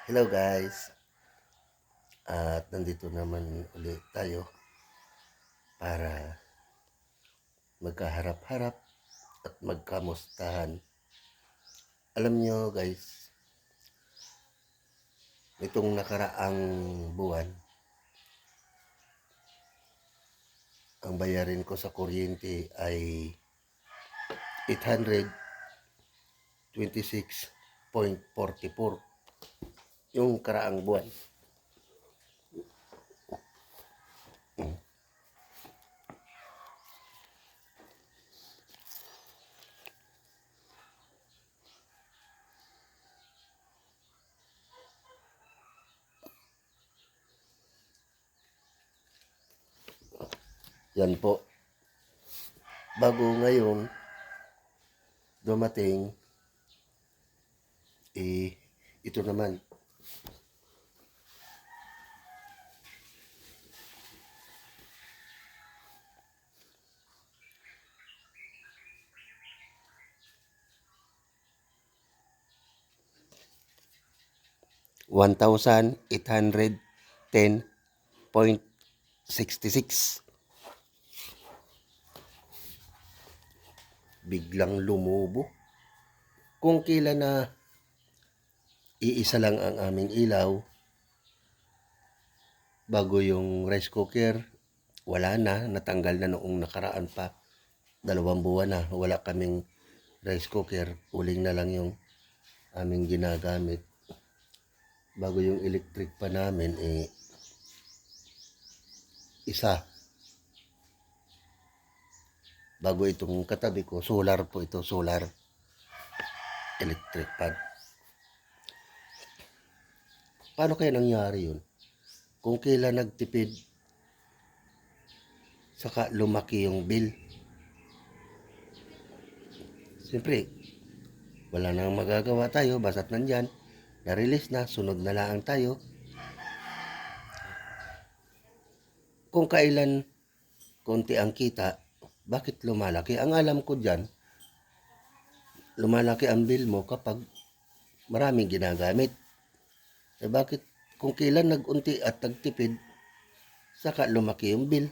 Hello guys, at nandito naman ulit tayo para magkaharap-harap at magkamustahan. Alam nyo guys, itong nakaraang buwan, ang bayarin ko sa kuryente ay 826.44 yung karaang buwan. Yan po. Bago ngayon dumating, ito naman. $1,810.66. Biglang lumubo. Kung kailan na iisa lang ang aming ilaw, bago yung rice cooker, wala na, natanggal na noong nakaraan pa. 2 buwan na, wala kaming rice cooker, uling na lang yung aming ginagamit. Bago yung electric pa namin, isa. Bago itong katabi ko, solar po ito, solar electric pan. Paano kaya nangyari yun? Kung kailan nagtipid, saka lumaki yung bill. Siyempre, wala nang magagawa tayo, basta't nandyan, na-release na, sunod na lang tayo. Kung kailan konti ang kita, bakit lumalaki? Ang alam ko dyan, lumalaki ang bill mo kapag maraming ginagamit. Bakit kung kailan nag-unti at nagtipid, saka lumaki yung bill?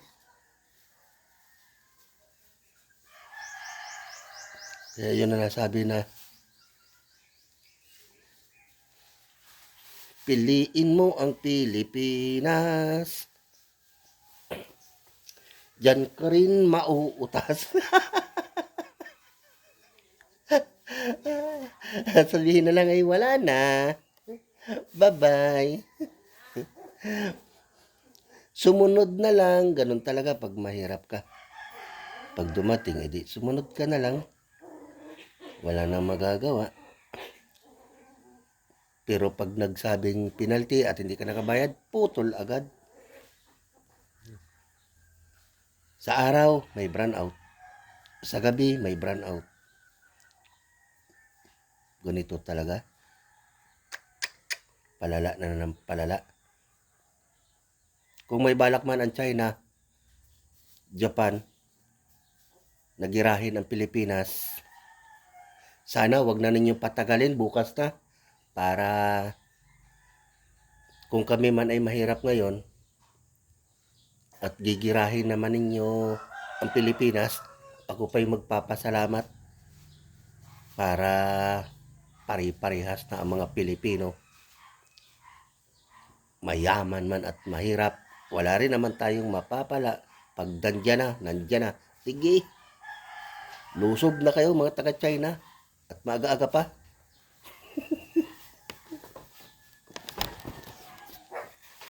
Kaya yun na nasabi na, piliin mo ang Pilipinas, diyan ka rin mauutas. Sabihin na lang ay wala na. Bye-bye. Sumunod na lang. Ganun talaga pag mahirap ka. Pag dumating, edi sumunod ka na lang. Wala nang magagawa. Pero pag nagsabing penalty at hindi ka nakabayad, putol agad. Sa araw, may brownout. Sa gabi, may brownout. Ganito talaga. Palala na ng palala. Kung may balak man ang China, Japan, nagirahin ang Pilipinas, sana wag na ninyong patagalin, bukas na, para kung kami man ay mahirap ngayon at gigirahin naman ninyo ang Pilipinas, ako pa'y magpapasalamat para pare-parehas na ang mga Pilipino. Mayaman man at mahirap, wala rin naman tayong mapapala. Pag nandyan na. Sige, lusog na kayo mga taga-China at maaga-aga pa.